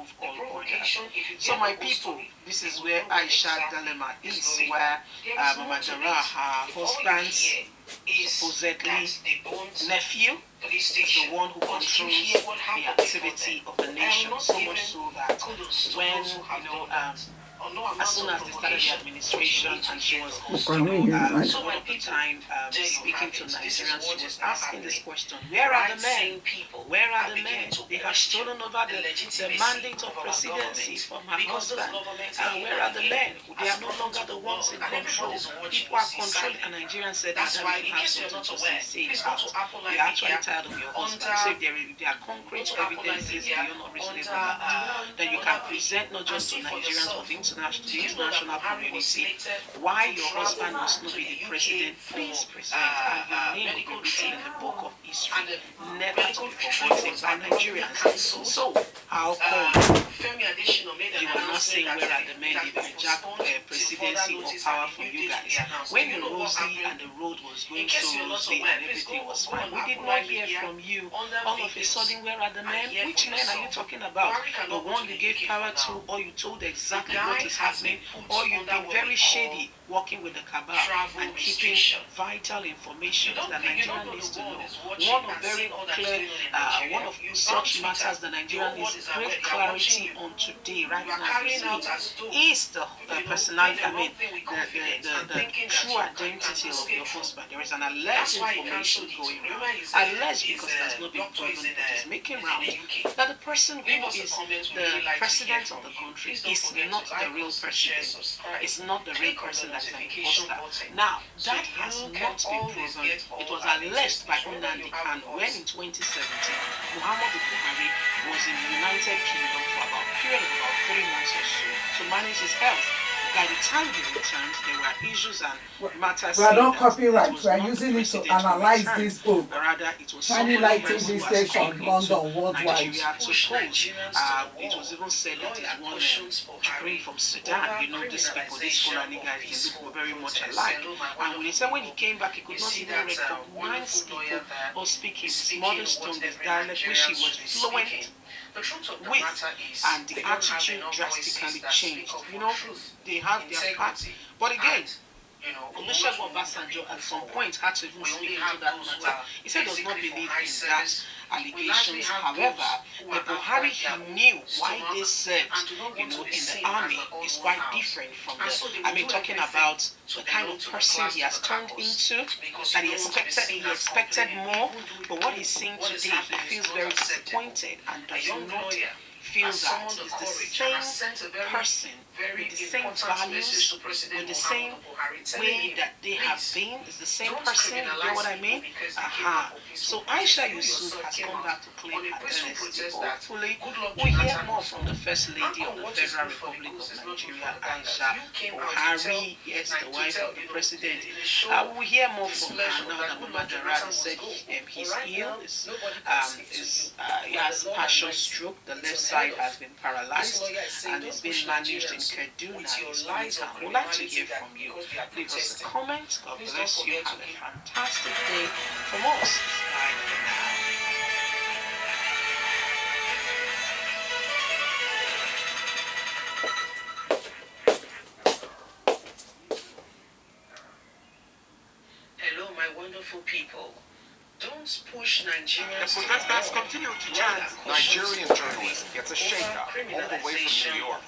remove all orders. So my people, this is where Aisha dilemma is, where Mama Jara, her husband's supposedly nephew, is the one who controls the activity of the nation, so much so that when, as soon as they started the administration and she was, all of the time speaking to Nigerians, she was asking this question: where are the men? Where are the men? They have stolen over the mandate of presidency from her husband. Where are the men? They are no longer the ones in control. People are controlling, and Nigerians said that they have something to say about. They are actually tired of your husband. So if there are concrete evidences beyond reasonable doubt, then you can present not just to Nigerians but the international community why your husband must not be the president. Please present, and your name will be written in the book of history, never to be forgotten by Nigerians. So how come you are not saying where are the men? They've hijacked presidency or power from you guys. When the rosy and the road was going so rosy and everything was fine, we did not hear from you. All of a sudden, where are the men? Which men are you talking about? The one you gave power to, or you told exactly what is happening, or you've been very shady working with the cabal and keeping vital information that Nigeria needs to know. One of very clear, one of such matters that Nigeria needs great clarity on today, right now, is the personality, the true identity of your husband. There is an alleged information going around, alleged because it has not been proven, but it's making round that the person who is the president of the country is not the real president. It's not the real person that is an imposter. Now, that has not been proven. It was alleged by Nnamdi Kanu when in 2017, Muhammadu Buhari was in the United Kingdom for about a period of about 3 months or so to manage his health. By the time he returned, there were issues and matters. We are not copyright. We are using it to analyze this book. Rather, it was Shiny Light TV station, London, worldwide. Nigeria to pose. It was even said that it's one Ukraine from Sudan. You know, these people, these Fulani guys, they look very much alike. And when he said when he came back, he could not even recognize people or speak his mother's tongue, his dialect, which he was fluent with, and the attitude drastically changed. You know, they have their part, but again, Olusegun Obasanjo at some point had to even speak into that matter. He said he does not believe in that allegations. However, the Buhari he knew why they served, in the army is quite different from talking about the kind of person he has turned into, that he expected more, but what he's seeing today, he feels very disappointed and does not feel that it's the same person with the same values, with the same way that they have been. It's the same person, you know what I mean? So Aisha Yusuf has come back to claim her honesty. Hopefully, we hear more from the First Lady of the Federal Republic of Nigeria, Aisha Buhari, yes, the wife of the president. We hear more from her now that Mama Darada said he's ill, he has partial stroke, the left side has been paralyzed, and it's been managed in Kaduna. We'd like to hear from you. Leave us a comment. God bless you. Have a fantastic day. From us, bye for now. Hello, my wonderful people. Don't push Nigerians. The protesters continue to chant. Nigerian journalism gets a shake-up all the way from New York.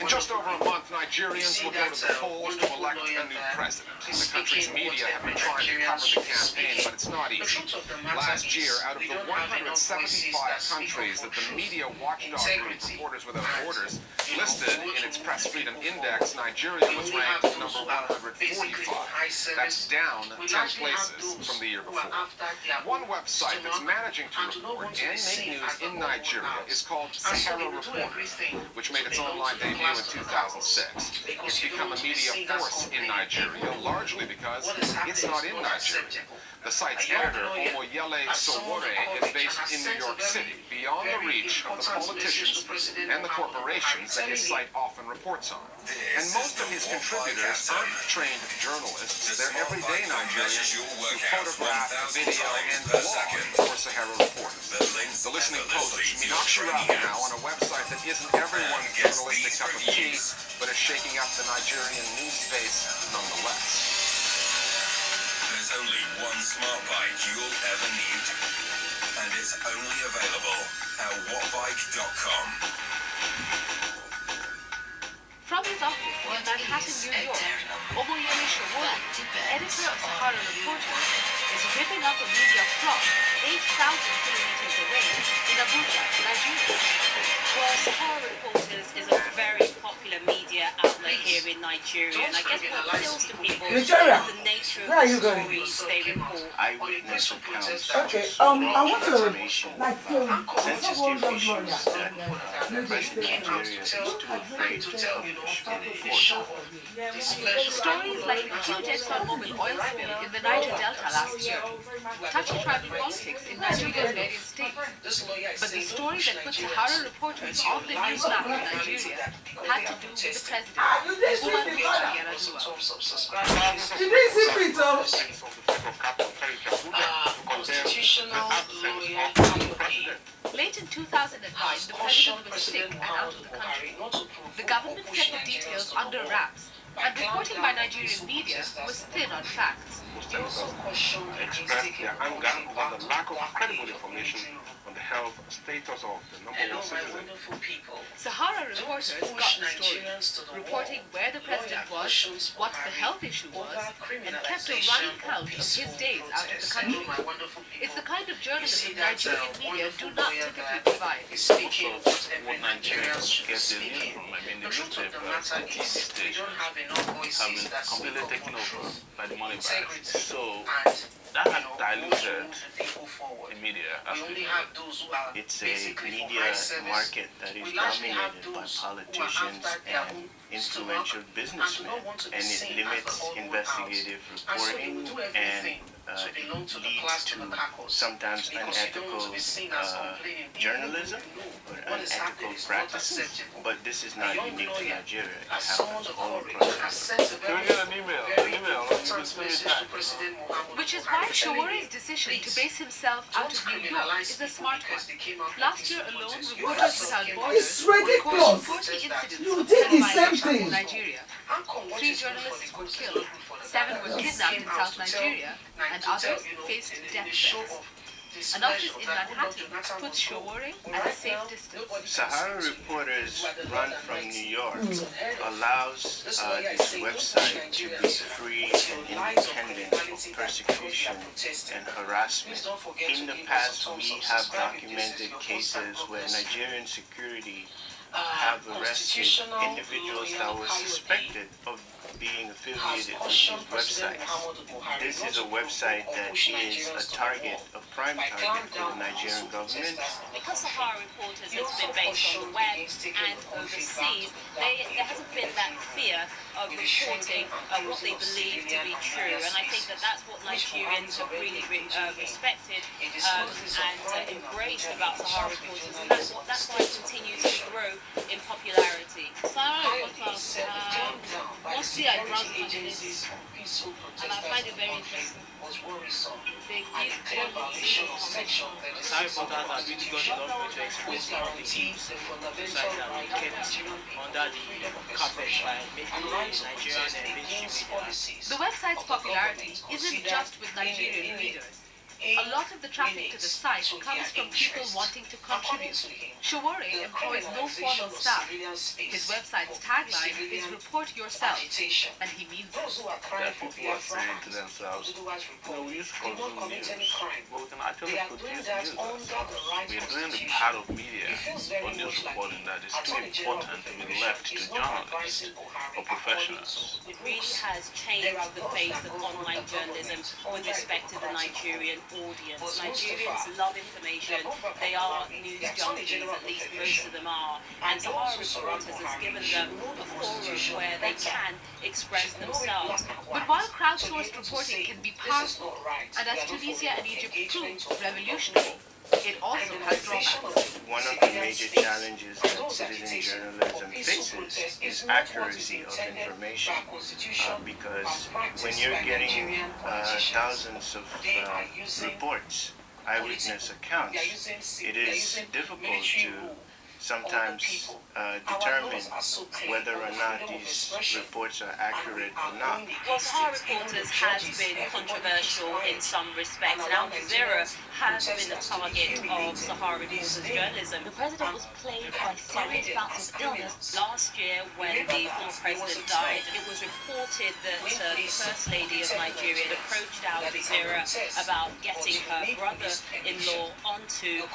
In just over a month, Nigerians will go to the polls to elect a new president. The country's media have been trying to cover the campaign, but it's not easy. Last year, out of the 175 countries that the media watchdog group Reporters Without Borders listed in its Press Freedom Index, Nigeria was ranked number 145. That's down 10 places from the year before. One website that's managing to report and make news in Nigeria is called Sahara Report, which made its online debut in 2006. It's become a media force in Nigeria, largely because it's not in Nigeria. The site's editor, Omoyele Sowore, is based in New York City, beyond the reach of the politicians and the corporations that his site often reports on. And most of his contributors aren't trained journalists. They're everyday Nigerians who photograph, video, and blog for Sahara Reporters. The Listening Post's Meenakshi Rao now on a website that isn't everyone's journalistic cup of tea, but is shaking up the Nigerian news space nonetheless. There's only one smart bike you'll ever need, and it's only available at whatbike.com. From his office in Manhattan, New York, Omoyele Sowore, editor of Sahara Reporters, is ripping up a media flop 8,000 kilometers away in Abuja, Nigeria. Well, Sahara Reporters is a very popular media outlet here in Nigeria, and I guess what appeals to people is the nature of the stories they report. Eyewitness accounts. Okay, I want to Sensitive issues that President Nigeria is too afraid to publish in a report. Stories like the huge ExxonMobil oil spill in the Niger Delta last year, touchy tribal politics in Nigeria's various states. But the story that put Sahara Reporters on the news map in Nigeria had to do with the president, Muhammadu Buhari. You didn't see Peter. Late in 2009, the president was sick and out of the country. The government kept the details under wraps, and reporting by Nigerian media was thin on facts. Expressed their anger over the lack of credible information on the health status of the number one citizen. Sahara Reporters got the story, reporting where the president was, what the health issue was, and kept a running count of his days out of the country. It's the kind of journalism Nigerian media do not typically provide. What Nigerians get their news from, I mean, the newspapers and TV stations have been completely taken over by the money bags. So that had diluted the media as we know it. It's a media market that is dominated by politicians and influential businessmen, and it limits investigative reporting and leads to sometimes unethical journalism or unethical practices. But this is not unique to Nigeria. It happens all across the world. Can we get an email? Which is why Sowore's decision to base himself out of New York is a smart one. Last year alone, Reporters Without Borders It's ridiculous. recorded 40 incidents You of did the gun same violence thing. in Nigeria. 3 journalists were killed, 7 were kidnapped in South Nigeria, and others faced death threats. An office in Manhattan puts Sowore at a safe distance. Sahara Reporters, run from New York, allows this website to be free and independent of persecution and harassment. In the past, we have documented cases where Nigerian security have arrested individuals that were suspected of being affiliated with these websites. This is a website that is a target, a prime target for the Nigerian government. Because Sahara Reporters has been based on the web and overseas, there hasn't been that fear of reporting what they believe to be true, and I think that that's what Nigerians have really respected and embraced about Sahara Reporters, and that's why it continues to grow in popularity. Sahara Reporters mostly I browse the news, and I find it very interesting. They give information. Sahara Reporters have really gone a long way to expose some of the thieves society that we kept under the carpet by making Nigerian and mainstream media. The website's popularity isn't just with Nigerian readers. A lot of the traffic to the site comes from people wanting to contribute. Sowore employs no formal staff. His website's tagline is "Report yourself," and he means it. There are people who are saying to themselves, we used to consume news, but we can actually produce news ourselves. We're doing the part of media or news reporting that is too important to be left to journalists or professionals. It really has changed the face of online journalism with respect to the Nigerian audience. Nigerians love information. They are news junkies, at least most of them are. And Sahara Reporters has given them a forum where they can express themselves. But while crowdsourced reporting can be powerful, and as Tunisia and Egypt proved, revolutionary, it also has drawbacks. One of the major challenges that citizen journalism faces is accuracy of information, because when you're getting thousands of reports, eyewitness accounts, it is difficult to sometimes determine whether or not these reports are accurate or not. Well, Sahara Reporters has been controversial in some respects, and Al Jazeera has been the target of Sahara Reporters journalism. The president was plagued by serious bouts of illness. Last year, when the former president died, it was reported that the First Lady of Nigeria approached Al Jazeera about getting her brother-in-law onto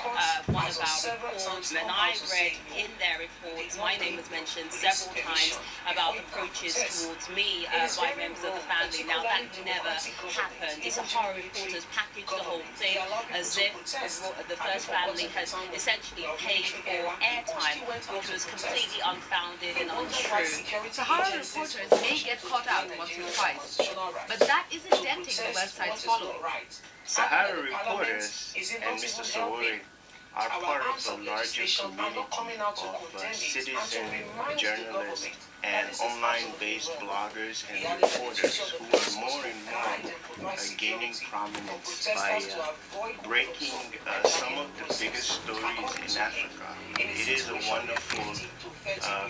one of our reports, and I read in their reports, my name was mentioned several times about approaches towards me by members of the family. Now, that never happened. The Sahara Reporters packaged the whole thing as if the First Family has essentially paid for airtime, which was completely unfounded and untrue. Sahara Reporters may get caught out once or twice, but that isn't denting the website's following. Sahara Reporters and Mr. Sowore are part of the larger community of citizen journalists and online-based bloggers and reporters who are more and more gaining prominence by breaking some of the biggest stories in Africa. It is a wonderful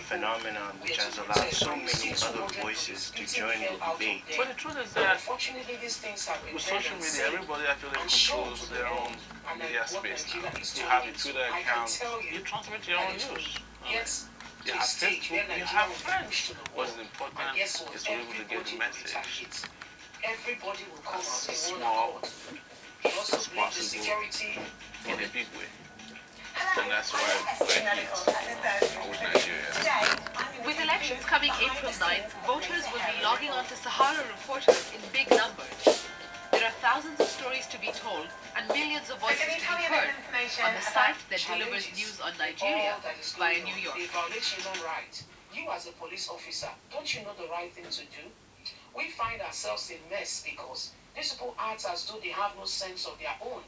phenomenon which has allowed so many other voices to join the debate. But the truth is that with social media, everybody actually controls their own media space now. You have a Twitter account, you transmit your own news. You have Facebook, you have friends. What's important is to be able to get the message as small as possible in a big way. And that's why we're here with Nigeria. With elections coming April 9th, voters will be logging onto Sahara Reporters in big numbers. There are thousands of stories to be told and millions of voices to be heard on the site that delivers news on Nigeria via New York. You as a police officer, don't you know the right thing to do? We find ourselves in mess because these people act as though they have no sense of their own.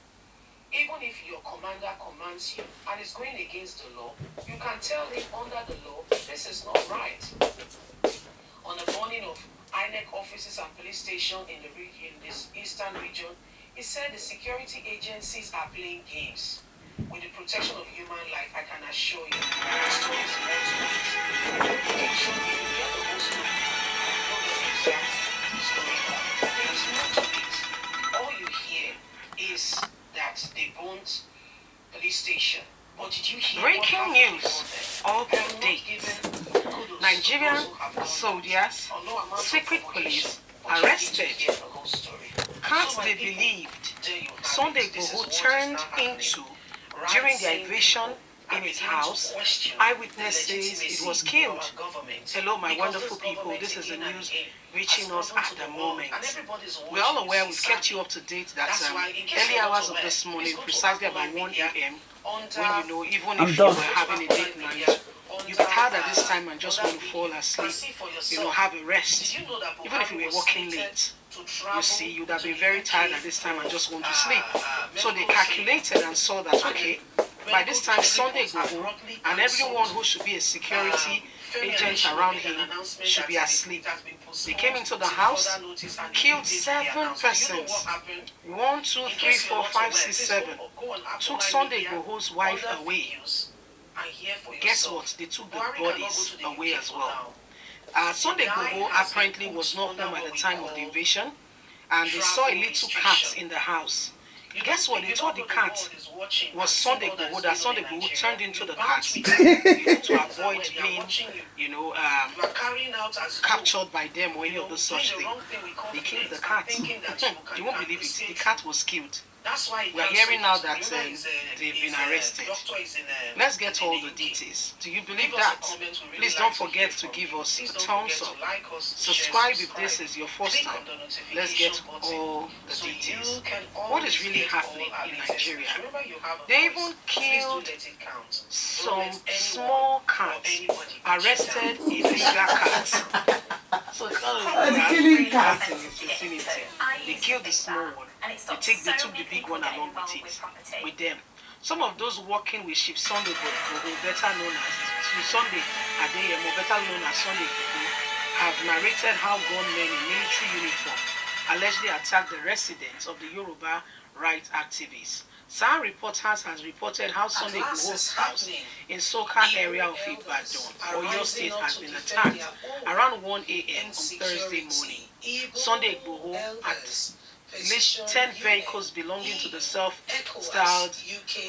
Even if your commander commands you and is going against the law, you can tell him under the law, this is not right. On the morning of INEC offices and police stations in this eastern region, he said the security agencies are playing games with the protection of human life. I can assure you. All you hear is that they burnt police station. But did you hear Breaking news, all updates. Nigerian soldiers, secret police, arrested. Can't be believed. Sunday Igboho turned into, during the invasion in his house, eyewitness says it was killed. Hello, my wonderful people. This is the news reaching us at the moment. We're all aware, we've kept you up to date that early hours of this morning, precisely about 1 a.m., when you know, even if you were having a date night, you'd be tired at this time and just want to fall asleep, you know, have a rest. Even if you were working late, you see, you'd have been very tired at this time and just want to sleep. So they calculated and saw that, okay, by this time Sunday Igboho and everyone who should be a security agent around him should be asleep. They came into the house, killed 7 persons. 1, 2, 3, 4, 5, 6, 7. Took Sunday Igboho's wife away. Guess what? They took the bodies away as well. Sunday Igboho apparently was not home at the time of the invasion, and they saw a little cat in the house. Guess what? They thought the cat was Sunday Igboho, that Sunday Igboho turned into the cat, you know, to avoid being, you know, captured by them or any of the such thing. They killed the cat. You won't believe it. The cat was killed. We are hearing now that they've been arrested. Let's get all the details. Do you believe that? Please don't forget to give us a thumbs up. Subscribe if this is your first time. Let's get all the details. What is really happening in Nigeria? They even killed some small cats, arrested a bigger cat. So killing cats in his vicinity. They killed the small one. They took the big one along with them. Some of those working with Chief Sunday Igboho, better known as Sunday Adeyemo, better known as Sunday Igboho, have narrated how gunmen in military uniform allegedly attacked the residents of the Yoruba rights activists. Some reporters has reported how Sunday Igboho's house in Soka area of Ibadan, Oyo State, has been attacked around 1 a.m. on Thursday morning. Sunday Igboho had at least 10 vehicles belonging to the self-styled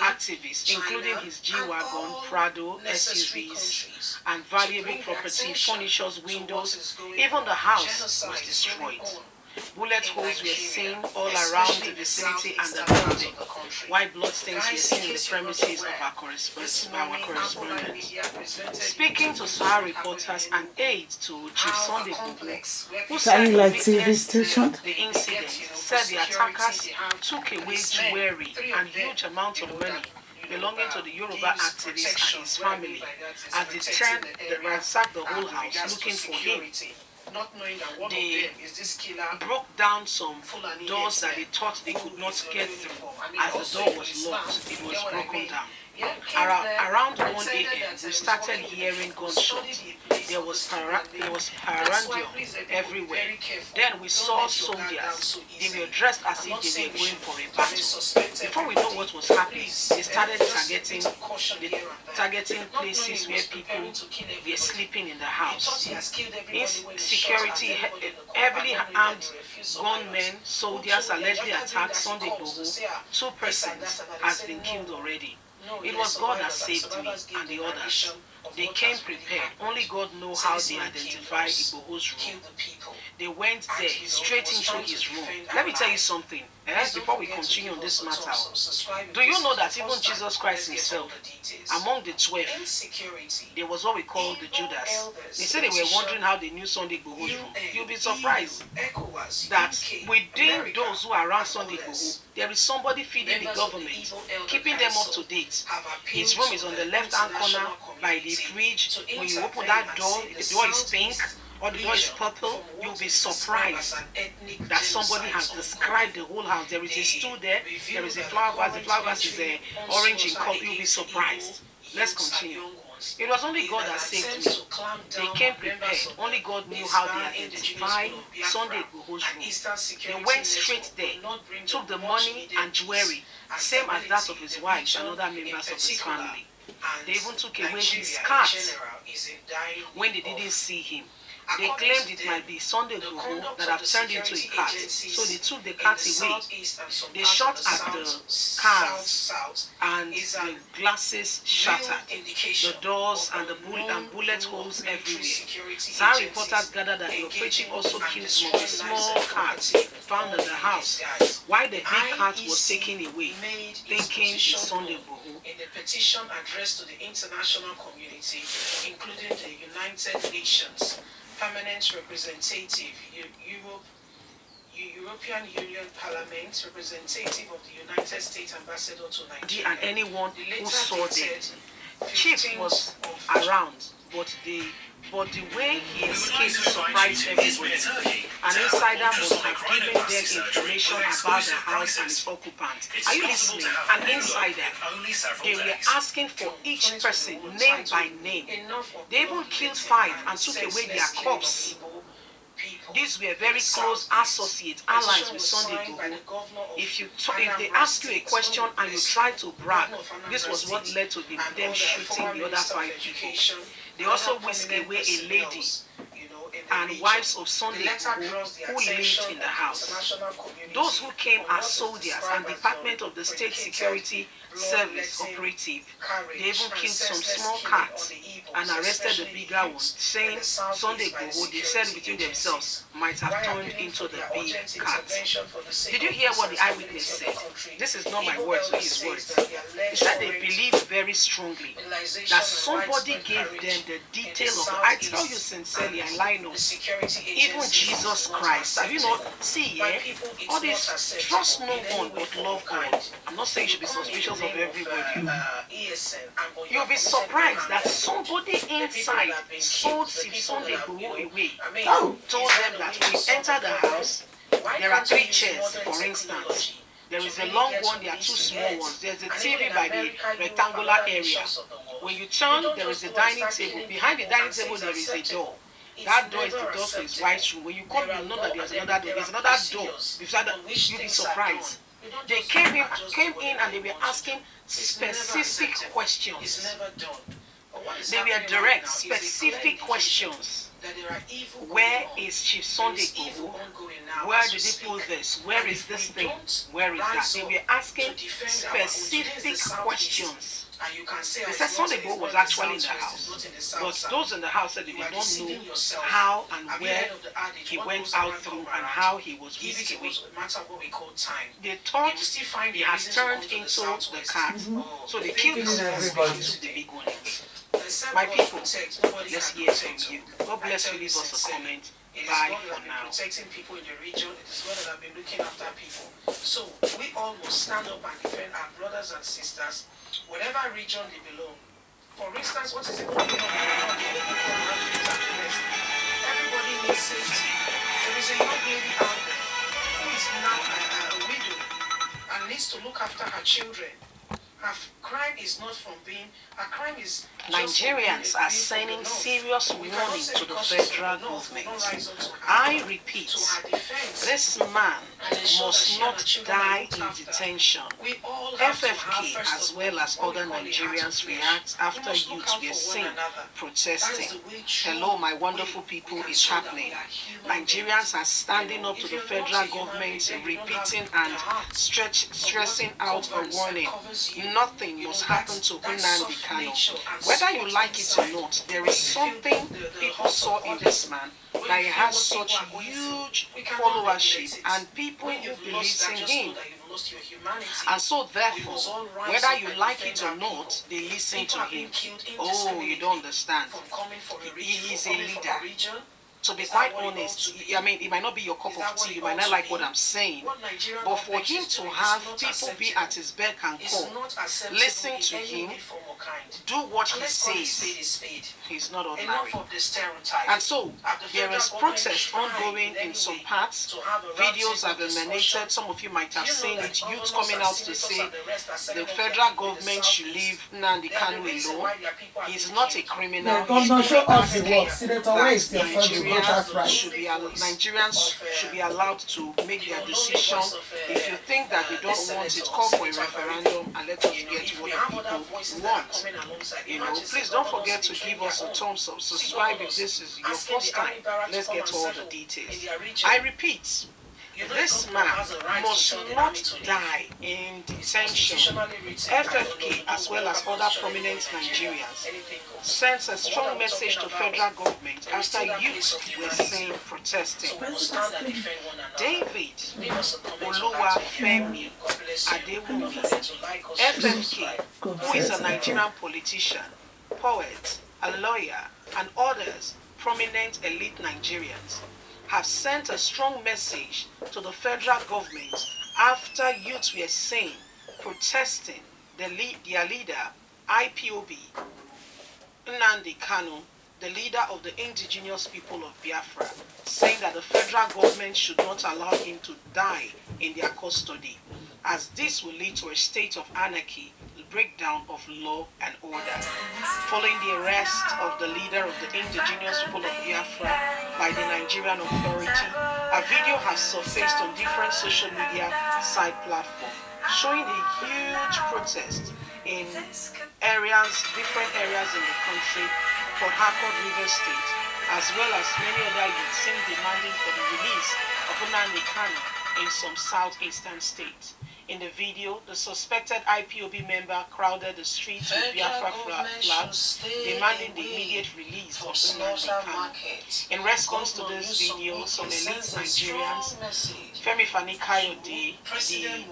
activists, including his G-Wagon, Prado, SUVs, and valuable property, furnitures, windows. Even the house was destroyed. Bullet holes were seen all around the vicinity and the building, while bloodstains were seen in the premises of our correspondent. Speaking to Sahara reporters and aides to Chief Sunday Igboho, who said the incident, said the attackers took away jewelry and huge amounts of money belonging to the Yoruba activist and his family, as they ransacked the whole house looking for him. They broke down some doors that they thought they could not get through. As the door was locked, it was broken down. Around 1 a.m., we started hearing gunshots. There was parrandium everywhere. Then we saw soldiers. They were dressed as if they were going for a battle. Before we know what was happening, they started targeting places where people were sleeping in the house. Insecurity, heavily armed gunmen, soldiers allegedly attacked Sunday Igboho. 2 persons has been killed already. It was God that saved me and the others. They came prepared. Only God knows how they identified Igboho's room. They went there, straight into his room. Let me tell you something, before we continue on this matter. Do you know that even Jesus Christ himself, among the 12, there was what we call the Judas. They said they were wondering how they knew Sunday Igboho's room. You'll be surprised that within those who are around Sunday Igboho, there is somebody feeding the government, keeping them up to date. His room is on the left-hand corner by the fridge. When you open that door, the door is pink or the door is purple. You'll be surprised that somebody has described the whole house. There is a stool there, there is a flower vase. The flower vase is orange in color. You'll be surprised. Let's continue. It was only God that saved me. They came prepared. Only God knew how they identified Sunday Igboho's room. They went straight there, took the money and jewelry, same as that of his wife and other members of his family. They even took away his cat when they didn't see him. They claimed it might be Sunday Igboho that have turned into a cat, so they took the cat away. They shot at the cars and the glasses shattered, the doors and the bullet holes everywhere. Some reporters gathered that the operative also killed some of the small cats found in the house, while the big cat was taken away, thinking it's Sunday Igboho. In the petition addressed to the international community, including the United Nations Permanent Representative, European Union Parliament, representative of the United States Ambassador to Nigeria, and anyone who saw them. Chief was around, but the way he escaped surprised everybody. An insider must have given them information about the house and its occupants. Are you listening? An insider. They were asking for each person, name by name. They even killed 5 and took away their corpse. These were very close associates, allies with Sunday Igboho. If they ask you a question and you try to brag, this was what led to them shooting the other 5 people. They also whisked away a lady and wives of Sunday Igboho who lived in the house. Those who came as soldiers and Department of the State Security service operative. They even killed some small cats and arrested the bigger one, saying Sunday Igboho, they said between themselves, might have turned into the big cat. Did you hear what the eyewitness said? This is not my words, or his words. He said they believe very strongly that somebody gave them the detail of it. I tell you sincerely, I lie not. Even Jesus Christ, have you not? See, all this, trust no one but love God. I'm not saying you should be suspicious of everybody. You'll be surprised that somebody inside sold Sunday Igboho away. Told them that when you enter the house, there are 3 chairs, for instance. There is a long one, there are 2 small ones. There's a TV by the rectangular area. When you turn, there is a dining table. Behind the dining table, there is a door. That door is the door to his wife's room. When you come, you know that there's another door. There's another door. Beside that, you'll be surprised. They came in and they were asking specific questions. They were direct, specific questions. Where is Chief Sunday Igboho? Where did he put this? Where is this thing? Where is that? They were asking specific questions. They said Sunday Igboho was actually in the house, but those in the house said they did not know how and where he went out through and how he was whisked away. They thought he has turned into the cat, so they killed the small one and took the big one. My people, let's hear from you. God bless you. Leave us a comment. Bye for now. Protecting people in the region, it is God that have been looking after people. So we all must stand up and defend our brothers and sisters, whatever region they belong. For instance, what is it going on? Everybody needs safety. There is a young lady out there who is now a widow and needs to look after her children. Her crime is not from being, her crime is... Nigerians are sending serious warning to the federal government. I repeat, this man must not die in detention. FFK as well as other Nigerians react after youths were seen protesting. Hello, my wonderful people, is happening. Nigerians are standing up to the federal government, repeating and stressing out a warning. Nothing must happen to Nnamdi Kanu. Whether you like it or not, there is something people saw in this man, that he has such huge followership and people who believe in him. And so therefore, whether you like it or not, they listen to him. Oh, you don't understand. He is a leader. To be quite honest, I mean, it might not be your cup of tea, you might not like what I'm saying, but for him to have people be at his beck and call, listen to him, do what he says, he's not ordinary. And so, there is protest ongoing in some parts. Videos have emanated, some of you might have seen it, youths coming out to say the federal government should leave Nnamdi Kanu alone. He's not a criminal. Nigerians should be allowed to make their decision. If you think that they don't want it, call for a referendum and let us get what the people want. You know, please don't forget to give us a thumbs up, subscribe if this is your first time. Let's get all the details. I repeat, this man must not die in detention. FFK, as well as other prominent Nigerians, sends a strong message to federal government after youths were seen protesting. David Oluwafemi Adewumi, FFK, who is a Nigerian politician, poet, a lawyer, and others prominent elite Nigerians, have sent a strong message to the federal government after youths were seen protesting their leader, IPOB, Nnamdi Kanu, the leader of the indigenous people of Biafra, saying that the federal government should not allow him to die in their custody, as this will lead to a state of anarchy, breakdown of law and order. Following the arrest of the leader of the indigenous people of Biafra by the Nigerian authority, a video has surfaced on different social media site platforms showing a huge protest in different areas in the country, Port Harcourt, River State, as well as many other youths seen demanding for the release of Nnamdi Kanu in some southeastern states. In the video, the suspected IPOB member crowded the streets with Biafra flags, demanding the immediate release of Nnamdi Kanu. In response to this video, some elite Nigerians, Femi Fani Kayode, the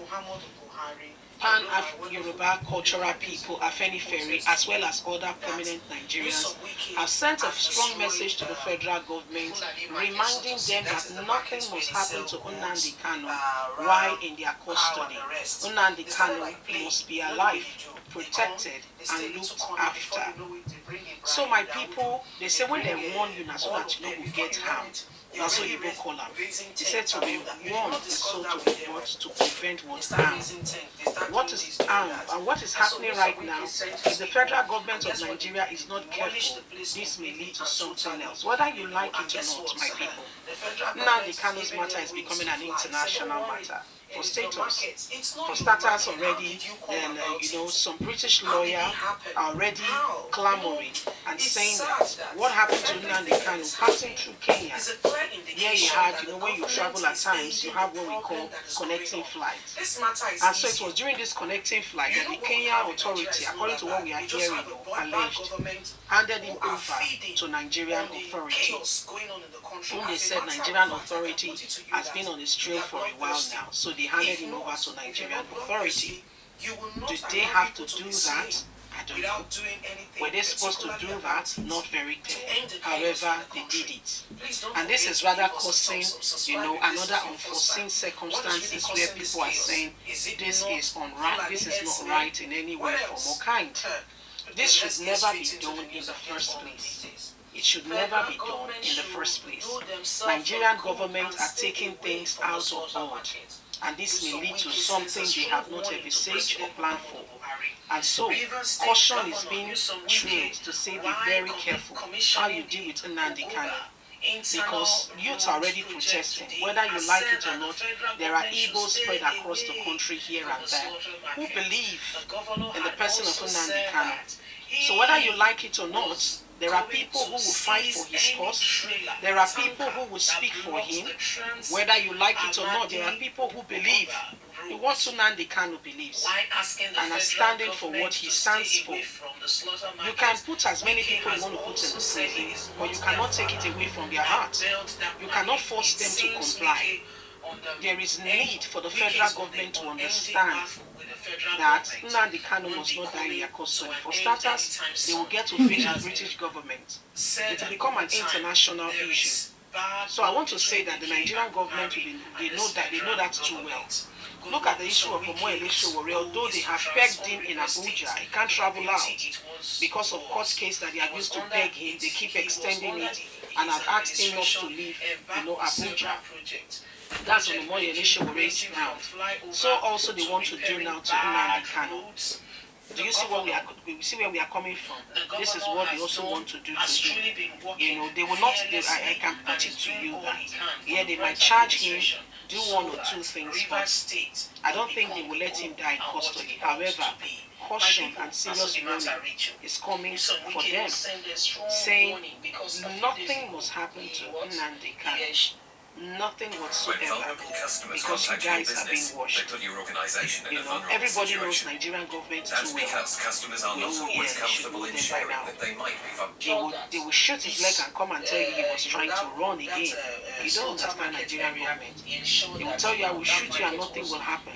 Pan-Yoruba cultural people, Afenifere, as well as other prominent Nigerians, have sent a strong message to the federal government, reminding them that nothing must happen to Nnamdi Kanu while in their custody. Nnamdi Kanu must be alive, protected, and looked after. So my people, they say when they warn you now so that you don't get harmed, that's what you go call them. They said to be warned is so to be brought to prevent what harm. What is harm and what is happening right now, if the federal government of Nigeria is not careful, this may lead to something else. Whether you like it or not, my people. Now the Kanu's matter is becoming an international matter. For status, for starters already, and some British lawyer are already clamoring and saying that what happened to Nnamdi Kanu passing through Kenya. Here you had, when you travel at times, you have what we call connecting flights. And so it was during this connecting flight that the Kenya authority, according to what we are hearing, alleged, handed him over to Nigerian authorities. When they said Nigerian authority has been on his trail for a while now, so they handed him over to Nigerian authority. Did they have to do that? I don't know. Were they supposed to do that? Not very clear. However, they did it. And this is rather causing, another unforeseen circumstances where people are saying this is unright, this is not right in any way, form or kind. This should never be done in the first place. It should never be done in the first place. Nigerian government are taking things out of board, and this may lead to something they have not envisaged or planned for. And so, caution is being trained to say be very careful how you deal with Nnamdi Kanu. Because youths are already protesting, whether you like it or not. There are Igbos spread across the country here and there who believe in the person of Nnamdi Kanu. So whether you like it or not, there are people who will fight for his cause. There are people who will speak for him. Whether you like it or not, there are people who believe in what Nnamdi Kanu believes and are standing for what he stands for. You can put as many people you want to put in the prison, but you cannot take it away from their heart. You cannot force them to comply. There is need for the federal government to understand that Nnamdi Kanu must not die in their custody. For starters, they will get to face the British government. It will become an international issue. So I want to say that the Nigerian government, they know that too well. Look at the issue of Omoyele Sowore. Although they have pegged him in Abuja, he can't travel out because of court case that they are used to peg him. They keep extending it and have asked him not to leave, Abuja. That's on Omoyele Sowore's ground. So also they want to do now to Nnamdi Kanu. Do you see where we are coming from? This is what they also want to do to him. They will not. I can put it to you that they might charge him, do one or two things, but I don't think they will let him die in custody. However, caution and serious warning is coming for them, saying nothing must happen to Nnamdi Kanu. Nothing whatsoever, because you guys have been washed. Everybody knows Nigerian government too well. They will shoot his leg and come and tell you he was trying to run again. You don't understand Nigerian government. They will tell you I will shoot you and nothing will happen.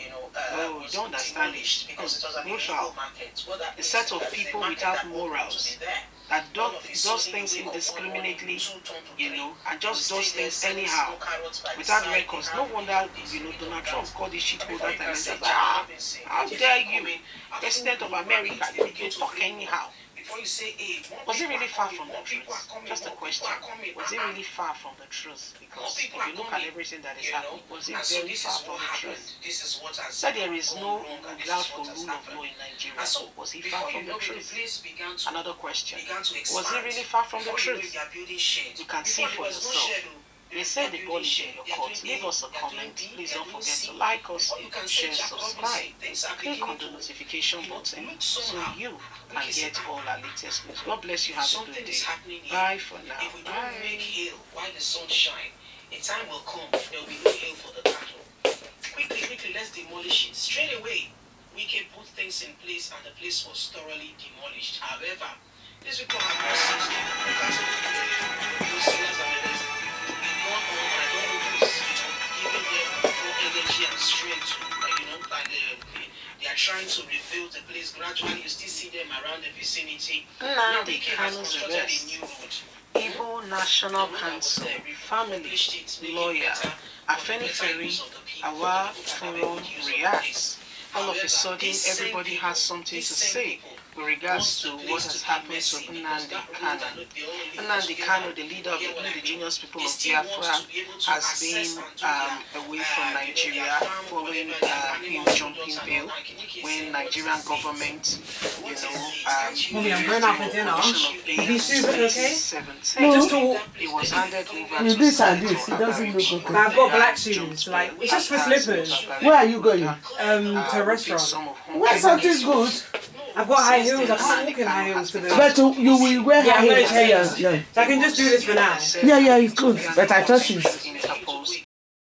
Oh, you don't understand it. Because a set of people without morals that does things indiscriminately, and just does things anyhow, without records. No wonder, Donald Trump called this shit hole that time and said, how dare you, President of America, you talk anyhow. Was it really far from the truth? Just a question. Was it really far from the truth? Because if you look at everything that is happening, was it very far from the truth? So there is no ground for rule of law in Nigeria. Was he far from the truth? Another question. Was it really far from the truth? You can see for yourself. They say the ball is in your court. Leave us a comment. Please don't forget to like us, share, subscribe. Click on the notification button so you can get all our latest news. God bless you. Have a good day. Bye for now. Bye. While the sun shines, a time will come there will be no hail for the battle. quickly, let's demolish it. Straight away, Wike put things in place and the place was thoroughly demolished. However, these people have not seen because of those sellers and others. One on, I don't know who's giving them more energy and strength to, they are trying to rebuild the place gradually. You still see them around the vicinity. Now they has constructed a new road. Igbo National Council, family, lawyer, Afeni Ferry, our forum reacts. All of a sudden, everybody has something to say with regards to what has happened to Nnamdi Kanu. Nnamdi Kanu, the leader of the indigenous people of Biafra, has been away from Nigeria following him jumping bail when Nigerian government, Mommy, I'm going out for dinner. These shoes look okay? No. He was handed over to this and this. It doesn't look okay. But I've got black shoes. Like, it's just for slippers. Where are you going? To a restaurant. Wear something good. I've got high heels. I can't walk in high heels to the. But you will wear high I'm heels. gonna change. Yeah. So I can just do this for now. Yeah, it's good. But I thought it's